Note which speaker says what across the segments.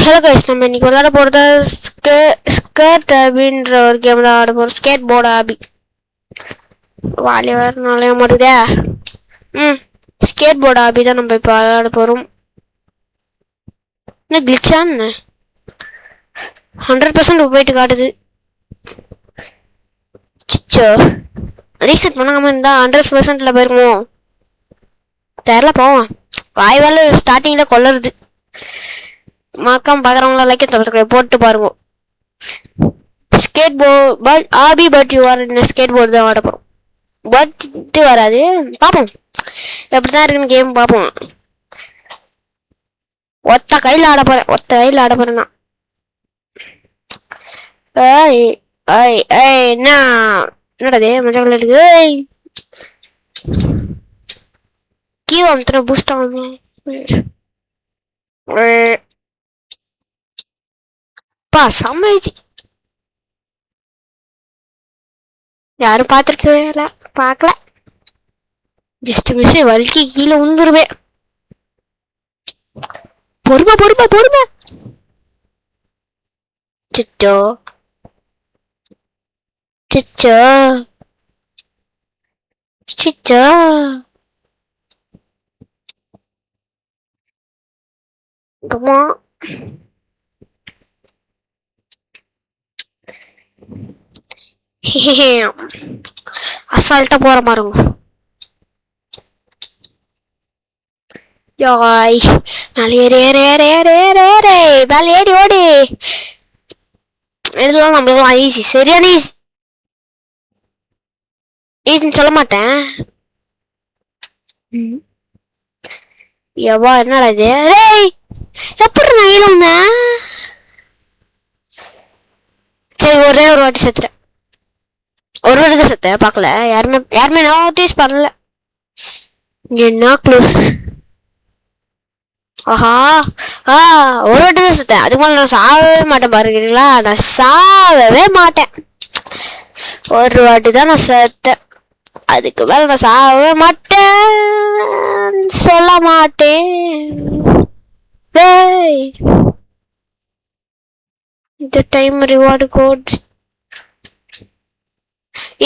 Speaker 1: Hello guys, நம்ம இன்னைக்கு விளையாட போகிறது ஸ்கேட் அப்படின்ற ஒரு கேம் தான் ஆட போகிறோம். ஸ்கேட் போர்டு ஆபி வாலி வேறு நாளைய மாட்டேதே. ஸ்கேட் போர்டு ஆபி தான் நம்ம இப்போ விளையாட போகிறோம். என்ன கிளிச்சான்னு 100% போயிட்டு காட்டுது. சிச்சோ, ரீசெட் பண்ணாமல் இருந்தால் 100%ல் போயிருமோ தெரியல. போவோம். வாய் வேலை ஸ்டார்டிங்கில் கொள்ளருது. மறக்காம பார்க்குறவங்கள லைக் சப்ஸ்கிரைப் போட்டு பாருங்க. ஸ்கேட் போர்ட் ஆபி பட் யூ ஆர் இந்த ஸ்கேட் போர்டு தான் ஆட போகிறோம். பட்டு வராது, பார்ப்போம் எப்படி தான் இருக்குன்னு கேம் பார்ப்போம். ஒத்த கையில் ஆட போகிறேன் நான். என்னடா மஜாவில் இருக்கு. கீழே அமுத்துற பூஸ்ட் ஆகும். சமைச்சு யாரும் பார்த்துருக்கல, பார்க்கல. ஜஸ்ட் மிஸ் வலிக்கு கீழே உந்துருவேன். பொறுமை. சிச்சோ கம்மா. அசால்ட்டா போற மாறுங்க. யாய் மேலே ஏறி ஓடி. இதெல்லாம் நம்மளுக்கு ஈஸி, சரியான ஈஸின்னு சொல்ல மாட்டேன். எவ்வா என்னடா இது? எப்படி நான் இழுந்தேன்? சரி, ஒரே ஒரு வாட்டி செத்துறேன். ஒரு வாட்டி தான் செத்தேன், பார்க்கல. யாருமே நோட்டீஸ் பண்ணல. என்ன க்ளோஸ். ஆஹா ஒரு வாட்டி தான் செத்தேன். அதுக்கு மேலே நான் சாகவே மாட்டேன். பாருங்களா, நான் சாகவே மாட்டேன். ஒரு வாட்டி தான் நான் செத்தேன். அதுக்கு மேலே நான் சாகவே மாட்டேன், சொல்ல மாட்டேன். இந்த டைம் ரிவார்டு கோட்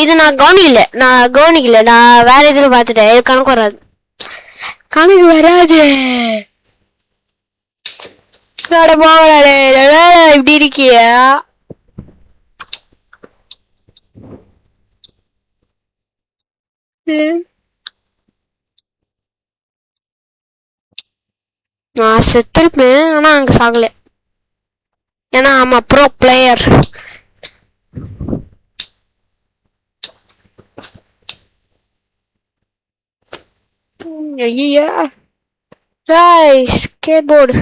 Speaker 1: இது நான் கவனிக்கல. நான் வேற எதுவும் பார்த்துட்டேன். இது கணக்கு வராது. இப்படி இருக்கியா? நான் செத்துருப்பேன், ஆனா அங்க சாகல. ஏன்னா ஆமா ப்ரோ பிளேயர். ஐயா ஸ்கேட் போர்டு.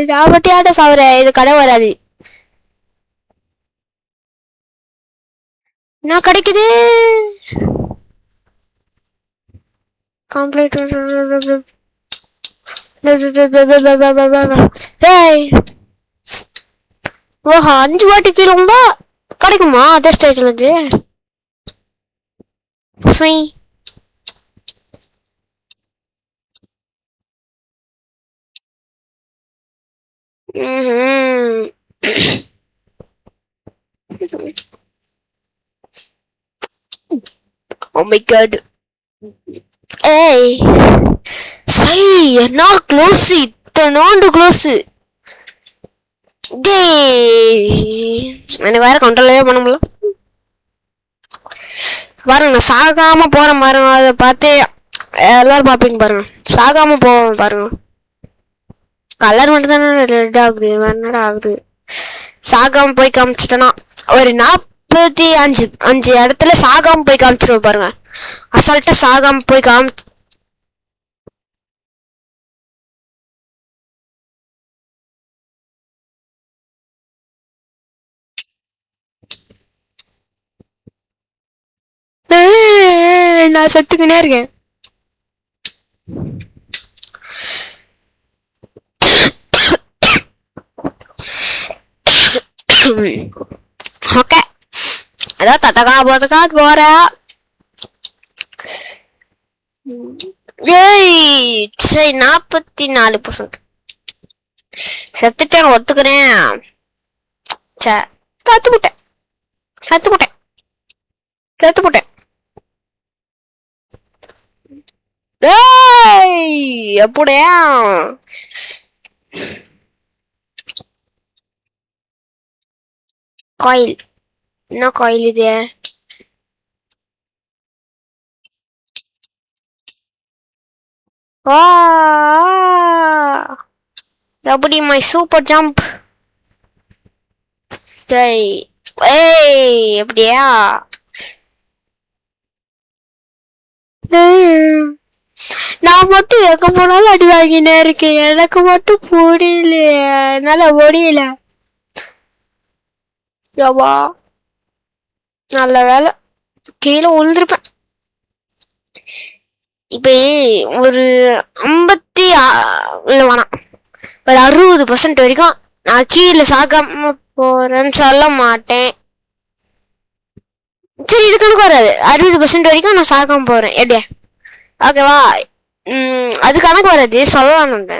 Speaker 1: நான் மட்டும் ஆட்ட சாவுறேன். இது கடை வராது. என்ன கிடைக்குது? கம்ப்ளீட். ஓஹா 5 வாட்டி கீழே கிடைக்குமா? அதே ஸ்டேஜ்ல இருந்து Oh my god. என்ன க்ளோஸ், இத்தனோண்டு க்ளோஸ். எனக்கு வேற கண்ட்ரோலவே பண்ண முடியல. பாருங்க, நான் சாகாம போறேன் பாருங்க. அதை பார்த்து எல்லாரும் பார்ப்பீங்க பாருங்க. சாகாம போவேன் பாருங்க. கலர் மட்டும் தானே ரெட் ஆகுது, என்னடா ஆகுது? சாகாம போய் காமிச்சிட்டேன்னா ஒரு 45 இடத்துல சாகாம போய் காமிச்சிருவோம் பாருங்க. அசால்ட்டா சாகாம போய் காமிச்சு நான் செத்துக்கினே இருக்கேன். ஓகே, ஏதோ தத்தக்கா போறேன். ஏய் சரி 44%. செத்துட்டேன் ஒத்துக்கிறேன். சே தத்து போட்டேன் செத்து போட்டேன் செத்து போட்டேன். ஏய் எப்படியா காயில் என்ன காயில் இது? எப்படி மை சூப்பர் ஜம்ப்? டேய் ஏய் எப்படியா? நான் மட்டும் எங்க போனாலும் அடி வாங்கினே இருக்கேன். எனக்கு மட்டும் புரியலையே, என்னால முடியல. யவா நல்ல வேலை கீழே விழுந்திருப்பேன். இப்ப ஒரு 50 இல்ல வேணாம், ஒரு 60% வரைக்கும் நான் கீழே சாகாம போறேன்னு சொல்ல மாட்டேன். சரி இது கணக்கு வராது. 60% வரைக்கும் நான் சாகாம போறேன் எப்படியா? ஓகேவா? அது கணக்கு வராது சொல்லலான்னு.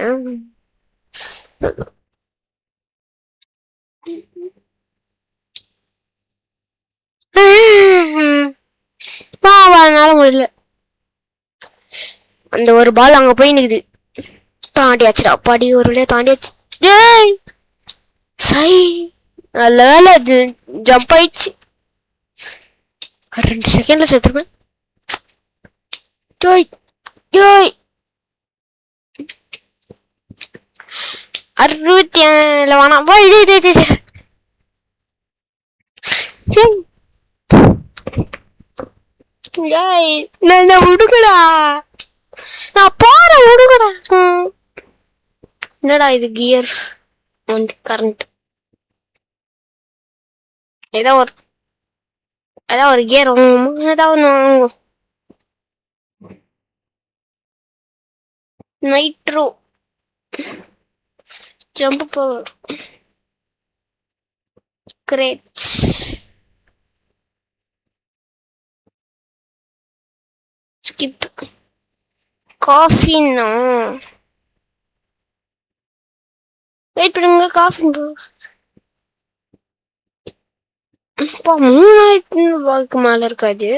Speaker 1: என்னால முடியல. அந்த ஒரு பால் அங்க போய் நிக்குது. தாண்டியாச்சுடா அப்பாடி, ஒரு வழியா தாண்டியாச்சு. ஏய் சை நல்ல வேலை அது ஜம்ப் ஆயிடுச்சு. 2 செகண்ட்ல செத்துருப்பேன். ஜோய் ஜோய் 67 வேணாம் போய் என்ன விடுக்கடா, நான் போற விடுக்கடா. என்னடா இது கியர் வந்து கரண்ட் ஏதோ ஒரு கியர் ஏதாவது ஒன்று. Nitro jump power crates skip காஃபின்னா வெயிட் பண்ணுங்க. காஃபி 3000 ரூபாய்க்கு மேல இருக்காது.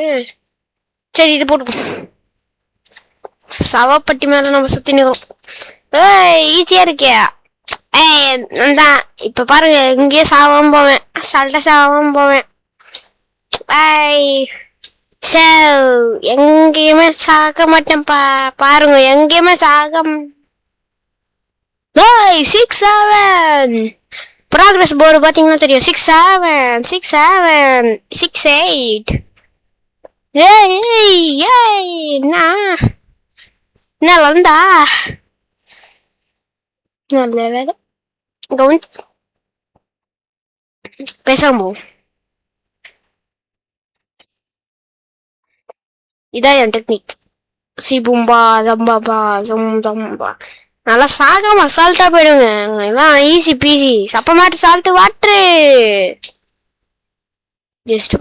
Speaker 1: சரி இது போட்டு சவப்பட்டி மேல நம்ம சுத்தி நிக்கிறோம். ஈஸியா இருக்கியா? நான் இப்ப பாருங்க இங்கேயே சாவாம போவேன், சல்ட்ட சாவாம போவேன். எங்கேயுமே சாக மாட்டேன். பாருங்க எங்கேயுமே சாக. 6-7 ப்ராக்ரஸ் போர்டு பாத்தீங்கன்னா தெரியும். 6-7 6-7 6-8. என்ன வந்தா நல்ல வேலை கவனி பேசாம போ. இதான் என் டெக்னிக். சிபும்பா ஜம்பாபா ஜம்பா நல்லா சாகாம அசால்ட்டா போயிடுங்க. இதான் ஈஸி பீசி சப்பமாட்டு சால்ட்டு வாட்ரு. ஜஸ்ட்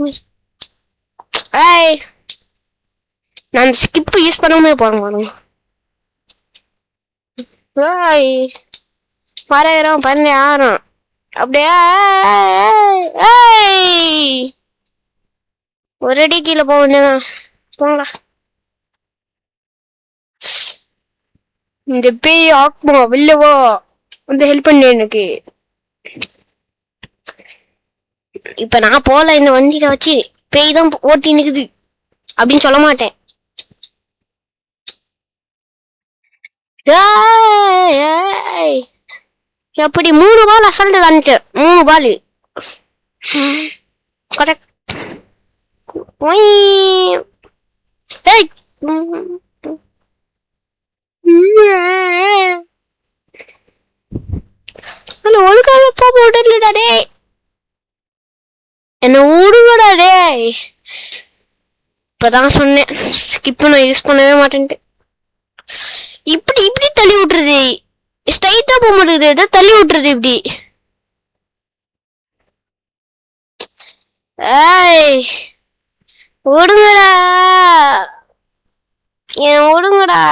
Speaker 1: நான் ஸ்கிப் யூஸ் பண்ணாம போறேன். பறவைறோம் பண்ணி ஆறும் அப்படியே ஒரு அடி கீழே போக வேண்டியதான். போங்களா இந்த பேய் ஆக்குமா வெளிலவோ வந்து ஹெல்ப் பண்ணு எனக்கு. இப்ப நான் போல இந்த வண்டியில வச்சு பேய் தான் ஓட்டி நிக்குது அப்படின்னு சொல்ல மாட்டேன். எப்படி 3 பால் அசால்ட்டு தானிட்டு 3 பால் ஒழுங்காவே போடலடா டே. என்ன ஓடுங்கடா டே. இப்பதான் சொன்னேன் ஸ்கிப் நான் யூஸ் பண்ணவே மாட்டேன்ட்டு. இப்படி தள்ளி விட்டுருது. ஸ்ட்ரைட்டா போக மாட்டேங்குது, ஏதோ தள்ளி விட்டுருது இப்படி. ஓடுங்கடா. என் விடுங்கடா.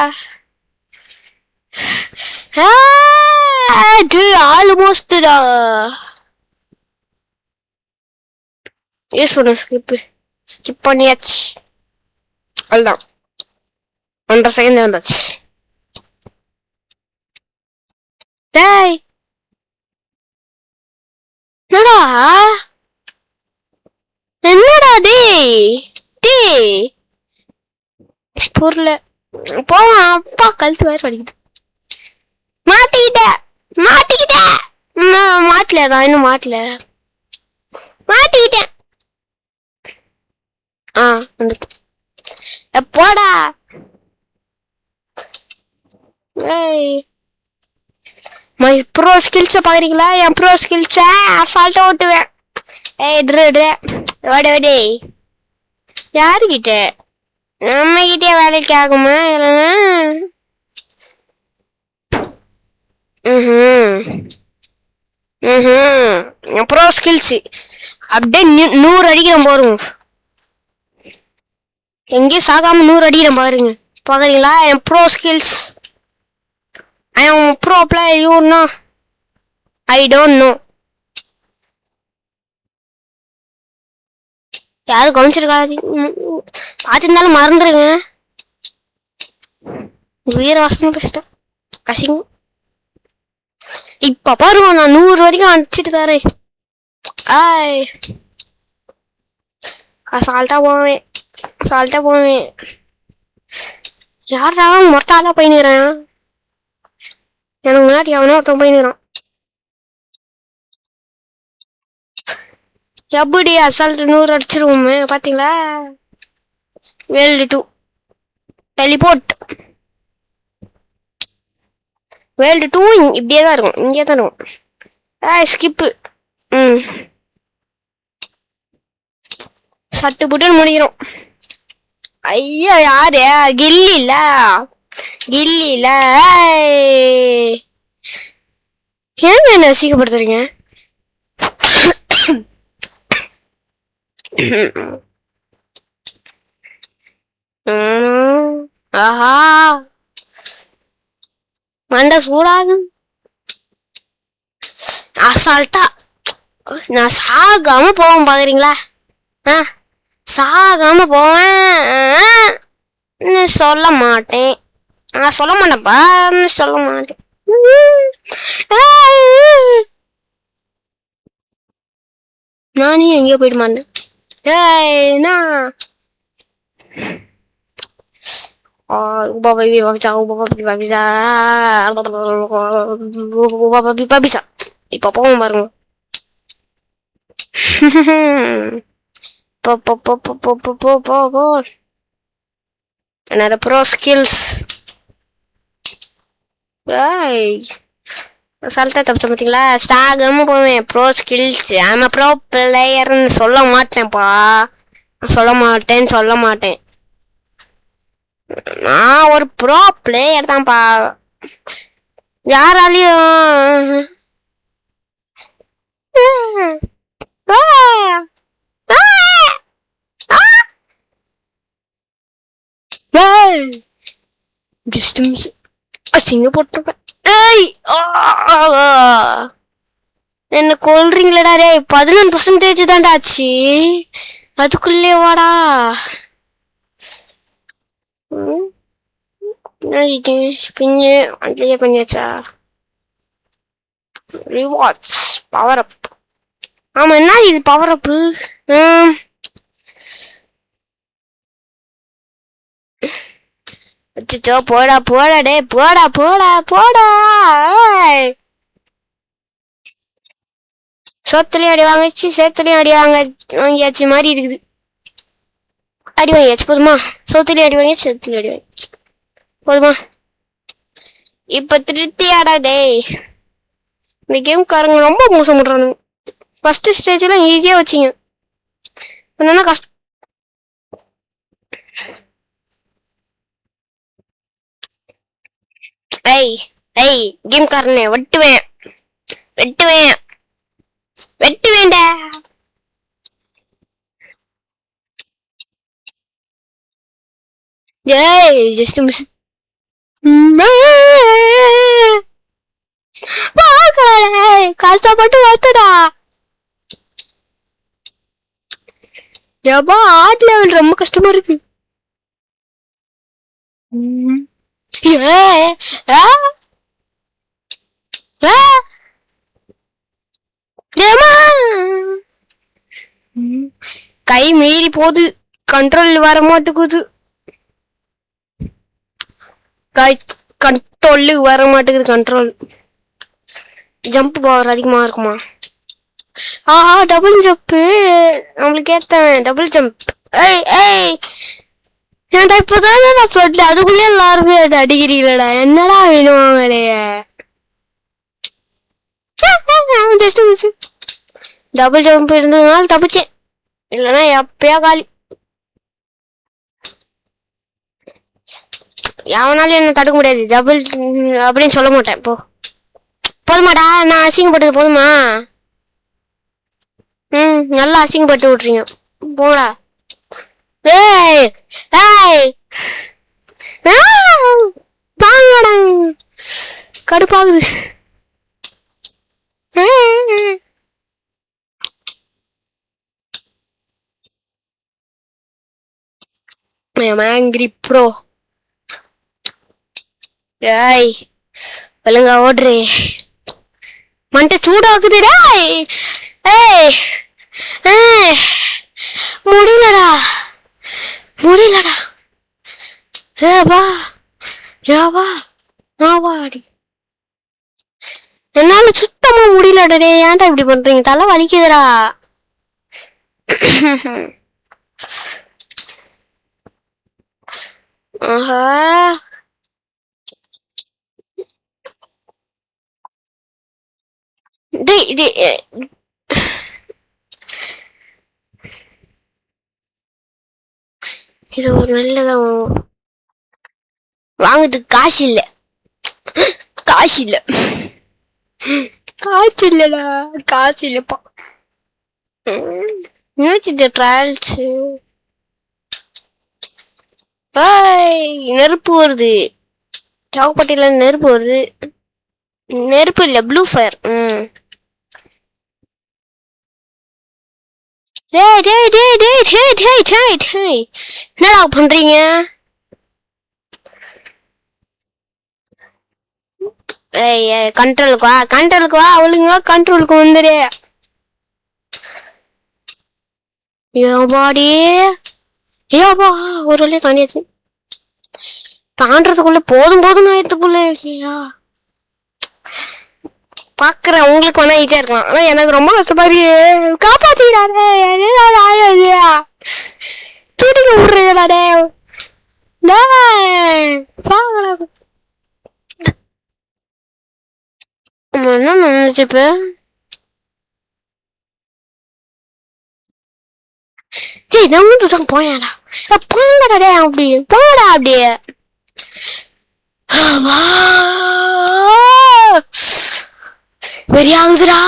Speaker 1: ஆல்மோஸ்டா யூஸ் பண்ண ஸ்கிப் பண்ணியாச்சு. அதுதான் 1.5 செகண்ட் வந்தாச்சு. டேய் என்னடா என்னடா டேய் டேய் புரியல. போவான் அப்பா கழுத்து வேற வலிக்குது. மாட்டிக்கிட்டேன் மாட்டிக்கிட்டேன். மாட்டல நான் இன்னும் மாட்டல. மாட்டிக்கிட்டேன். வந்துட்டு போடா. மை ப்ரோ ஸ்கில்ஸை பாக்குறீங்களா? என் ப்ரோ ஸ்கில்ஸை அசால்ட்டா ஓட்டுவேன். ஓடே யாருக்கிட்ட? நம்ம கிட்டே வேலைக்கு ஆகுமா? இல்லைன்னா என் ப்ரோ ஸ்கில்ஸ் அப்படியே 100 அடிக்கிறேன் பாருங்க. எங்கேயும் சாகாம 100 அடிக்கிறேன் பாருங்க. பாக்குறீங்களா என் pro skills? I am pro player, you know. I don't know. யாரும் கவனிச்சிருக்காது பார்த்துருந்தாலும் மறந்துருங்க. வீர வாசனம் பேசிட்டேன் கசிங்க. இப்ப பாருங்க நான் 100 வரைக்கும் அடிச்சுட்டு தரேன். அசால்ட்டா போவேன். யாரா மொட்டாலா போயினுறேன். எனக்கு முன்னாடி அவனே ஒருத்தன் போயினுறான். எப்படி அசால்ட் 100 அடிச்சிருவோமே பாத்தீங்களா? World 2 teleport. வேர்ல்டு 2 இப்படியே தான் இருக்கும். இங்கே தான் இருக்கும். ஸ்கிப்பு. சட்டு புட்டுன்னு முடிக்கிறோம். ஐயா யாரு? கில்லில ஏன் என்ன அசிங்கப்படுத்துறீங்க? ஆஹா மண்டை சூடாகு. அசால்ட்டா நான் சாகாம போவேன் பாக்குறீங்களா? சாகாம போவேன். சொல்ல மாட்டேன். நான் சொல்ல மாட்டேன்ப்பா. சொல்ல மாட்டேன். நானே எங்கேயோ போயிட்டு மாட்டேன். இப்ப போவோம் பாருங்க. Another pro skills. அசால்ட்டா தப்பு பார்த்தீங்களா? சாகாம போவேன். Bro skills. ஆமா ப்ரோ பிளேயர்னு சொல்ல மாட்டேன்ப்பா. சொல்ல மாட்டேன். நான் ஒரு ப்ரோ பிளேயர் தான்ப்பா. யாராலையும் அசிங்க போட்டிருப்பேன். என்ன கொல்றீங்களடா ரே? 11% தான்டா ஆச்சு. அதுக்குள்ளே வாடா. பிஞ்சு அங்கேயே பண்ணியாச்சா? Rewards power up. ஆமா என்ன இது பவர் அப்பு? அச்சோ போடா டே போடா. சோத்துலயும் அடி வாங்கிச்சு, சேத்துலயும் அடி வாங்கியாச்சு மாதிரி இருக்குது. அடி வாங்கியாச்சு போதுமா? சோத்துலயும் அடி வாங்கியாச்சு, சேத்துலயும் அடி வாங்கியாச்சு போதுமா? இப்ப திருப்தியாடா டேய். இந்த கேம் காரங்க ரொம்ப மோசம் பண்றானுங்க. ஃபர்ஸ்ட் ஸ்டேஜ் எல்லாம் ஈஸியா வச்சிங்க. என்னன்னா கஷ்டம். கேம் காரனே வெட்டுவேன்டா. ஏய் ஜஸ்ட் மிஸ். கஷ்டப்பட்டு வத்துடா. ஏப்பா ஆர்ட் லெவல் ரொம்ப கஷ்டமா இருக்கு. கை மீறி போகுது, கண்ட்ரோல் வர மாட்டேங்குது. கண்ட்ரோல் வர மாட்டேங்குது. கண்ட்ரோல் ஜம்ப் பவர் அதிகமா இருக்குமா? ஆஹா டபுள் ஜம்ப் நம்மளுக்கு ஏத்தவன். Double jump. ஏய் ஏய் ஏன்டா இப்பதானே நான் சொல்லிட்டேன், அதுக்குள்ளே எல்லாருமே அடிக்கிறீங்களடா. என்னடா வேணும் வேலைய? டபுள் ஜம்ப் இருந்ததுனால தப்பிச்சேன், இல்லைன்னா எப்பயா காலி. எவனாலும் என்ன தடுக்க முடியாது. டபுள் அப்படின்னு சொல்ல மாட்டேன். இப்போ போதுமாடா, நான் அசிங்கப்பட்டது போதுமா? நல்லா அசிங்கப்பட்டு விட்றீங்க, போடா. ஏய் ஏய் வாங்கடா, கடுப்பாகுது. Angry bro. ஏய் ஒழுங்கா ஓடுறே, மண்டை சூடாக்குதுடா. ஏய் ஏய் முடியலடா, முடியலடா. ஏவா ஏவா ஆவாடி, என்னால சுத்தமா முடியலடா. ஏன்டா இப்படி பண்றீங்க? தலை வலிக்குதுடா. ஆஹா டேய் இது ஒரு நல்லதான். வாங்குறதுக்கு காசு இல்ல, காசு இல்ல, காசு இல்லடா, காசு இல்லப்பா. ட்ராவல்ஸ். நெருப்பு வருது, சாவுப்பட்டியில நெருப்பு வருது. நெருப்பு இல்ல, ப்ளூ ஃபயர். என்னடா பண்றீங்க? கண்ட்ரோலுக்கு வா, கண்ட்ரோலுக்கு வா, ஒழுங்கா கண்ட்ரோலுக்கு வந்துடு. ஏபாடி ஏபா ஒரு வழியா தாண்டியாச்சு. தாண்டறதுக்குள்ள போதும் போதும் ஆயிடுத்துக்குள்ள இல்லையா? பாக்குறேன் உங்களுக்கு வேணா ஈஸியா இருக்கலாம், ஆனா எனக்கு ரொம்ப கஷ்டமாரி. காப்பாத்திடாதே, ஆயா தூடிக்க விடுறீங்களாடே. என்ன நினைச்சு இப்ப? நான் தான் போயடா, போங்கடா அப்படி, போங்கடா அப்படியே. வெறியாகுதுடா.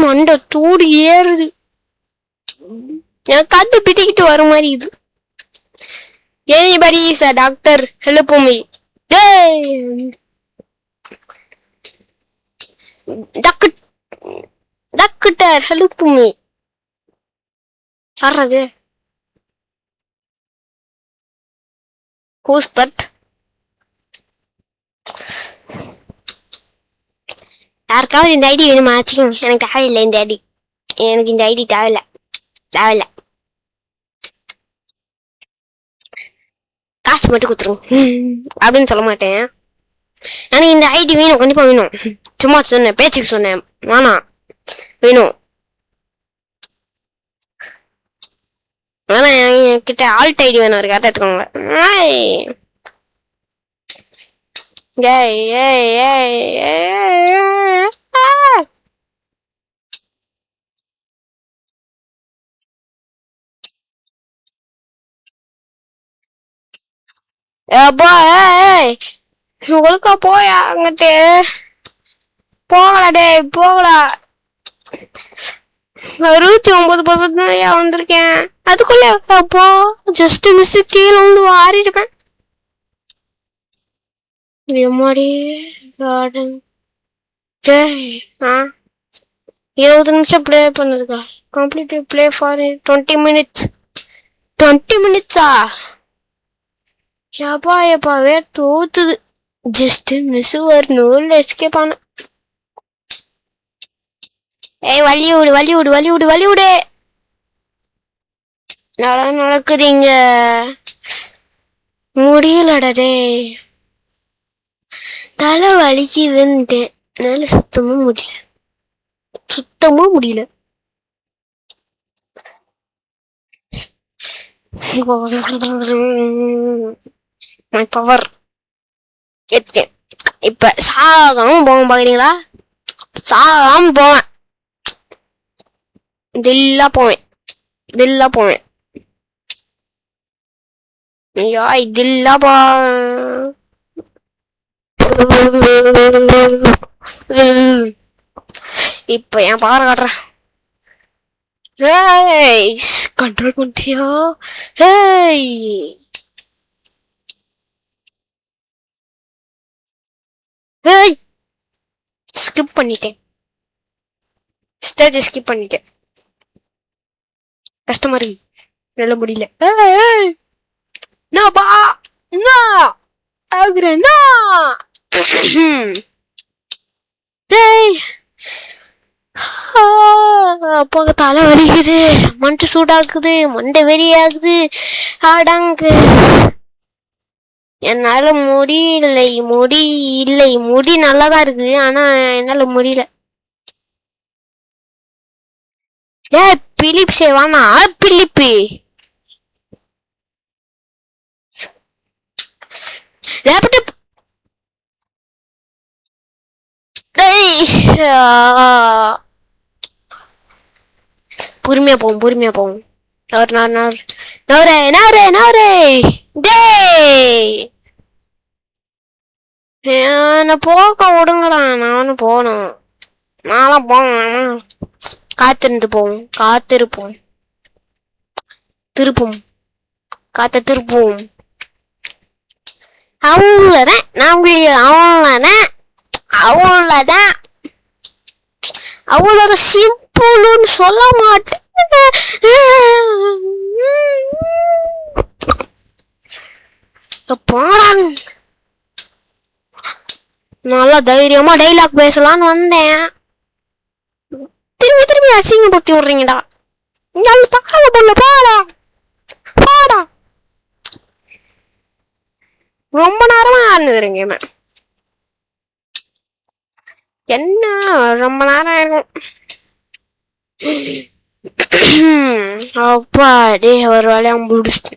Speaker 1: மண்டை தூடி ஏறுது, எனக்கு கட்டு பிடிக்கிட்டு வர மாதிரி இது. Anybody is a doctor, help me. Doctor, help me. யாரது? Who's that? யாருக்காவது இந்த ஐடி வேணுமா? எனக்கு தேவையில்லை இந்த ஐடி, எனக்கு இந்த ஐடி தேவையில்லை, தேவையில்லை. காசு மட்டும் கொடுத்துருங்க அப்படின்னு சொல்ல மாட்டேன். எனக்கு இந்த ஐடி வேணும், கண்டிப்பா வேணும். சும்மா சொன்னேன், பேச்சுக்கு சொன்னேன். வேணாம், வேணும். ஆனா என்கிட்ட ஆல்ட் ஐடி வேணும், இருக்கு, அதை எடுத்துக்கோங்க. ஒழுக்கா போயா அங்கிட்டு, போகலா டே, போகலா. 69% தான் வந்திருக்கேன். அதுக்குள்ள அப்பா ஜஸ்ட் மிஸ் கீழே வந்து வாரிடுவேன். எம்மாடி கார்டன் 20 நிமிஷம் ப்ளே பண்ணிருக்கா. Complete play for 20 minutes. 20 மினிட்ஸா? எப்பா வேற தோத்துது. ஜஸ்ட் மிஸ் ஒரு நூல் எஸ்கேப் ஆன. ஏய் வழி விடு. நடக்குது இங்க. முடியலடா டேய். தலை வலிக்குதுன்ட்டு என்னால சுத்தமா முடியல. பவர் இப்ப சாகாம போவேன் பாக்குறீங்களா? சாகாம போவேன். தில்லா போவேன். தில்லா போ. இப்ப என் பவர் காட்டுறேன். கண்ட்ரோல் பண்ணிட்டியா? ஸ்கிப் பண்ணிட்டேன். ஸ்டேஜ் ஸ்கிப் பண்ணிட்டேன். கஷ்டமா இருக்கு. நல்ல முடியல. அப்பா தலை வலிக்குது. மண்டை சூடாக்குது. மண்டை வெறியாகுது. ஆடாங்கு என்னால முடி நல்லாதான் இருக்கு. ஆனா என்னால முடியல. பிலிப் சேவானா பிலிப்பு பொறுமையா போவோம். என்ன போக்க விடுங்கடா. நானும் போனோம். நானும் போனேன். காத்திருப்போம். திருப்போம். அவ்வளவுதான். அவ்வளவு சிம்பிள்னு சொல்ல மாட்டேன். போறாங்க. நல்லா தைரியமா டைலாக் பேசலான்னு வந்தேன். திரும்பி அசிங்கப்படுத்தி விடுறீங்கடா. தக்காத பொண்ணு பாடா. ரொம்ப நேரமா ஆடுறீங்க. என்ன ரொம்ப நேரம் ஆகும். அப்பா டே ஒரு வேலையா முடிச்சுட்டு